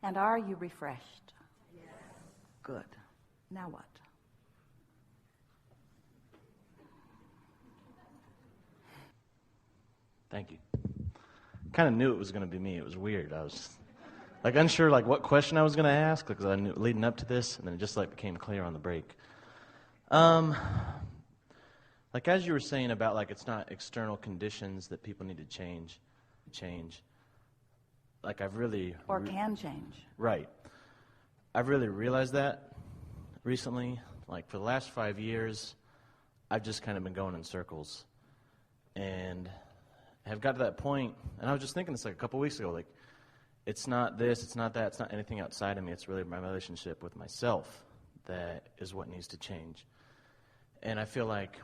And are you refreshed? Yes. Good. Now what? Thank you. Kind of knew it was going to be me. It was weird. I was unsure what question I was going to ask because I knew leading up to this, and then it just became clear on the break. As you were saying about it's not external conditions that people need to change. I've really can change. Right. I've really realized that recently. For the last 5 years, I've just kind of been going in circles, and have got to that point, and I was just thinking this a couple weeks ago, it's not this, it's not that, it's not anything outside of me, it's really my relationship with myself that is what needs to change. And I feel like...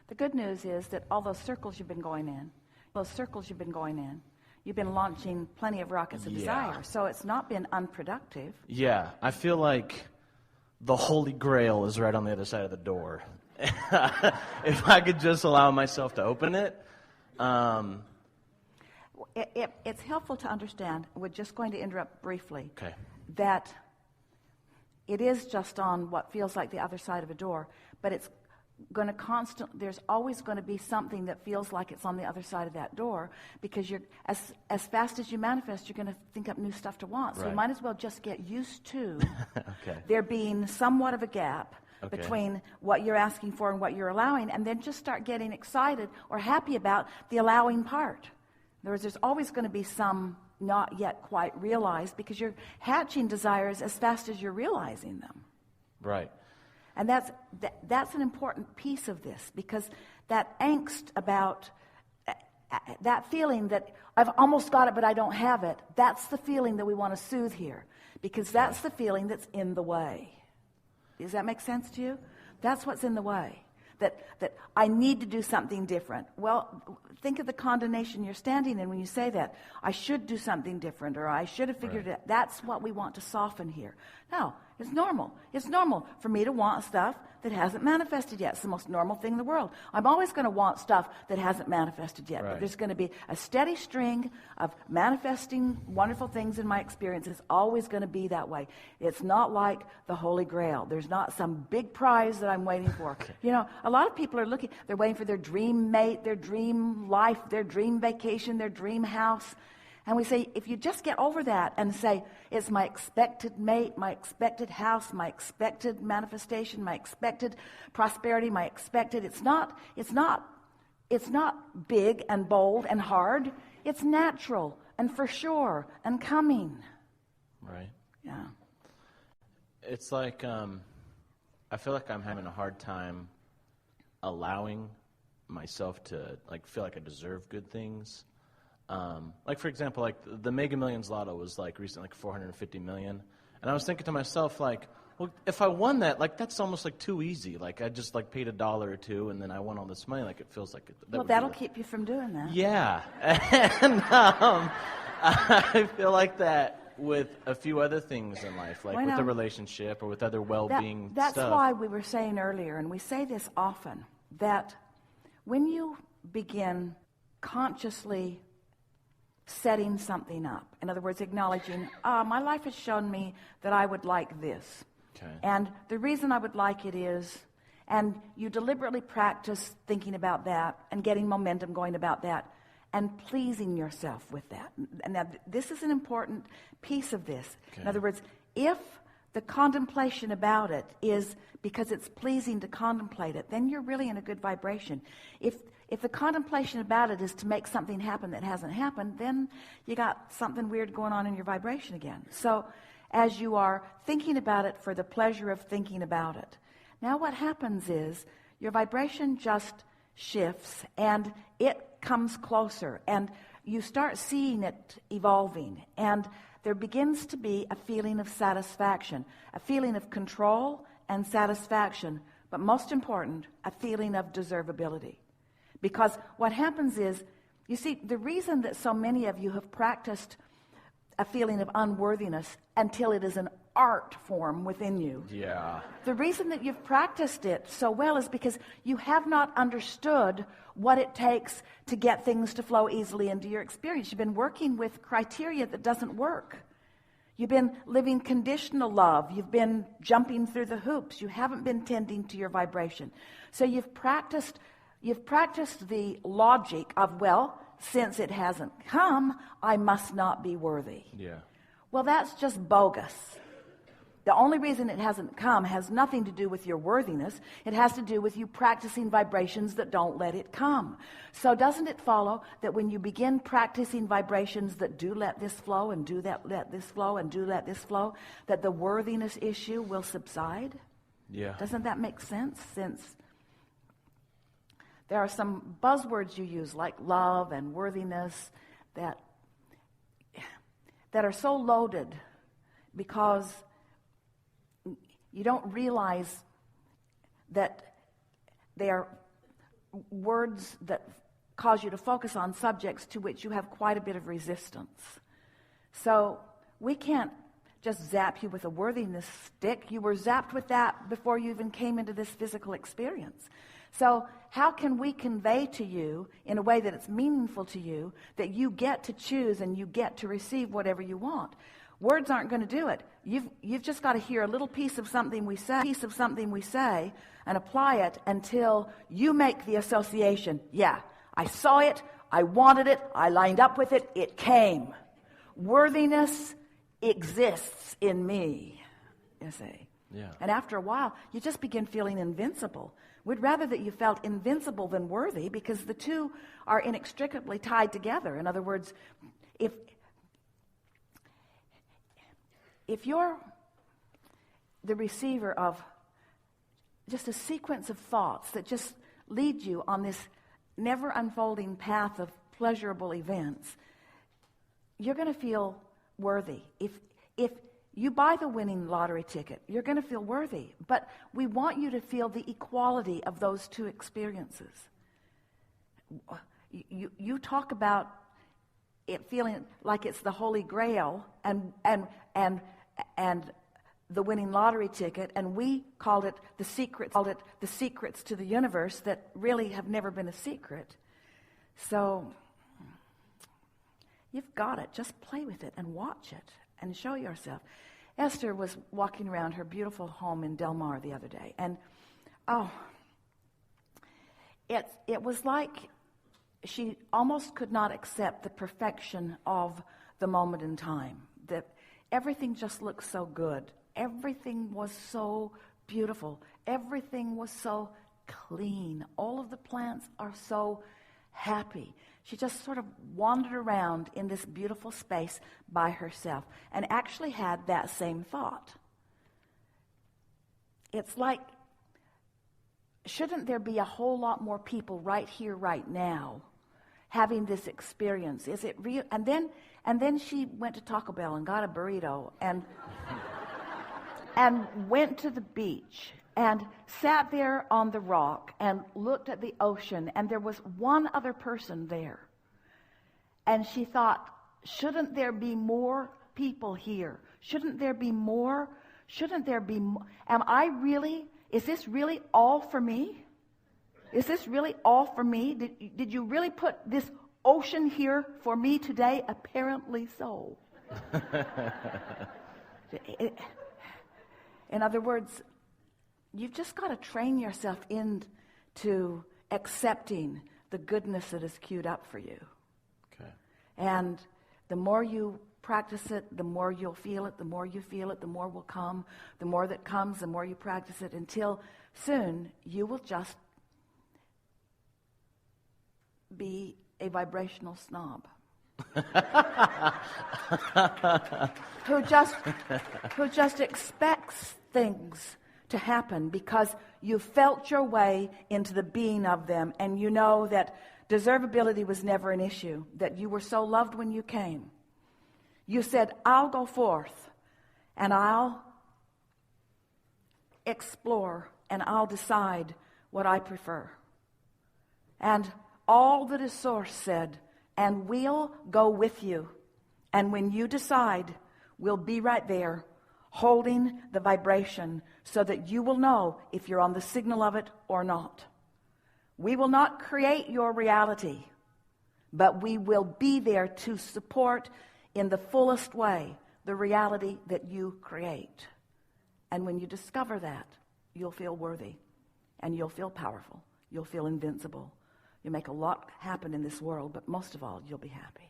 The good news is that all those circles you've been going in, you've been launching plenty of rockets of desire, so it's not been unproductive. Yeah, I feel like the Holy Grail is right on the other side of the door. If I could just allow myself to open it... It's helpful to understand, we're just going to interrupt briefly, okay, that it is just on what feels like the other side of a door, but it's going to there's always going to be something that feels like it's on the other side of that door, because you're as fast as you manifest, you're going to think up new stuff to want. So you might as well just get used to there being somewhat of a gap between what you're asking for and what you're allowing, and then just start getting excited or happy about the allowing part. In other words, there's always going to be some not yet quite realized, because you're hatching desires as fast as you're realizing them. Right. And that's an important piece of this, because that angst about that feeling that I've almost got it but I don't have it, that's the feeling that we want to soothe here, because that's the feeling that's in the way. Does that make sense to you? That's what's in the way. That I need to do something different. Well, think of the condemnation you're standing in when you say that. I should do something different, or I should have figured it out. That's what we want to soften here. No, it's normal. It's normal for me to want stuff that hasn't manifested yet. It's the most normal thing in the world. I'm always going to want stuff that hasn't manifested yet. But there's going to be a steady string of manifesting wonderful things in my experience. It's always going to be that way. It's not like the Holy Grail. There's not some big prize that I'm waiting for. You know, a lot of people are they're waiting for their dream mate, their dream life, their dream vacation, their dream house. And we say, if you just get over that and say, it's my expected mate, my expected house, my expected manifestation, my expected prosperity, my expected, it's not big and bold and hard. It's natural and for sure and coming. Right. Yeah. It's I feel like I'm having a hard time allowing myself to feel like I deserve good things. For example, the Mega Millions Lotto was recently $450 million, and I was thinking to myself well, if I won that, that's almost too easy. I just paid $1 or $2, and then I won all this money. It feels like that'll keep you from doing that. Yeah, and I feel like that with a few other things in life, with a relationship or with other well-being That's stuff. why we were saying earlier, and we say this often, that when you begin consciously setting something up, in other words, acknowledging, my life has shown me that I would like this. Okay. And the reason I would like it is, and you deliberately practice thinking about that and getting momentum going about that and pleasing yourself with that. And now this is an important piece of this. Okay. In other words, if the contemplation about it is because it's pleasing to contemplate it, then you're really in a good vibration. If the contemplation about it is to make something happen that hasn't happened, then you got something weird going on in your vibration again. So as you are thinking about it for the pleasure of thinking about it, now what happens is your vibration just shifts and it comes closer and you start seeing it evolving, and there begins to be a feeling of satisfaction, a feeling of control and satisfaction, but most important, a feeling of deservability. Because what happens is, you see, the reason that so many of you have practiced a feeling of unworthiness until it is an art form within you. Yeah. The reason that you've practiced it so well is because you have not understood what it takes to get things to flow easily into your experience. You've been working with criteria that doesn't work. You've been living conditional love. You've been jumping through the hoops. You haven't been tending to your vibration. So you've practiced the logic of, well, since it hasn't come, I must not be worthy. Yeah. Well, that's just bogus. The only reason it hasn't come has nothing to do with your worthiness. It has to do with you practicing vibrations that don't let it come. So doesn't it follow that when you begin practicing vibrations that do let this flow and do that let this flow and do let this flow, that the worthiness issue will subside? Yeah. Doesn't that make sense? Since there are some buzzwords you use like love and worthiness that are so loaded because you don't realize that they are words that cause you to focus on subjects to which you have quite a bit of resistance. So we can't just zap you with a worthiness stick. You were zapped with that before you even came into this physical experience. So how can we convey to you in a way that it's meaningful to you that you get to choose and you get to receive whatever you want? Words aren't going to do it. You've just got to hear a little piece of something we say, and apply it until you make the association. Yeah, I saw it, I wanted it, I lined up with it, it came. Worthiness exists in me, you see. Yeah. And after a while, you just begin feeling invincible. We'd rather that you felt invincible than worthy because the two are inextricably tied together. In other words, if you're the receiver of just a sequence of thoughts that just lead you on this never unfolding path of pleasurable events, you're going to feel worthy. If you buy the winning lottery ticket, you're going to feel worthy. But we want you to feel the equality of those two experiences. You talk about it feeling like it's the Holy Grail and the winning lottery ticket, and we called it the secrets to the universe that really have never been a secret. So you've got it. Just play with it and watch it and show yourself. Esther was walking around her beautiful home in Del Mar the other day, and it was like she almost could not accept the perfection of the moment in time. That everything just looked so good. Everything was so beautiful. Everything was so clean. All of the plants are so happy. She just sort of wandered around in this beautiful space by herself and actually had that same thought. It's like, shouldn't there be a whole lot more people right here, right now, having this experience? Is it real? And then she went to Taco Bell and got a burrito and went to the beach and sat there on the rock and looked at the ocean, and there was one other person there. And she thought, shouldn't there be more people here? Shouldn't there be more? Is this really all for me? Is this really all for me? Did you really put this ocean here for me today? Apparently so. In other words, you've just got to train yourself into accepting the goodness that is queued up for you. Okay. And the more you practice it, the more you'll feel it. The more you feel it, the more will come. The more that comes, the more you practice it, until soon you will just be a vibrational snob. who just expects things to happen because you felt your way into the being of them, and you know that deservability was never an issue, that you were so loved when you came. You said, I'll go forth and I'll explore and I'll decide what I prefer. And all that is Source said, and we'll go with you. And when you decide, we'll be right there, holding the vibration so that you will know if you're on the signal of it or not. We will not create your reality, but we will be there to support in the fullest way the reality that you create. And when you discover that, you'll feel worthy, and you'll feel powerful. You'll feel invincible. You'll make a lot happen in this world, but most of all, you'll be happy.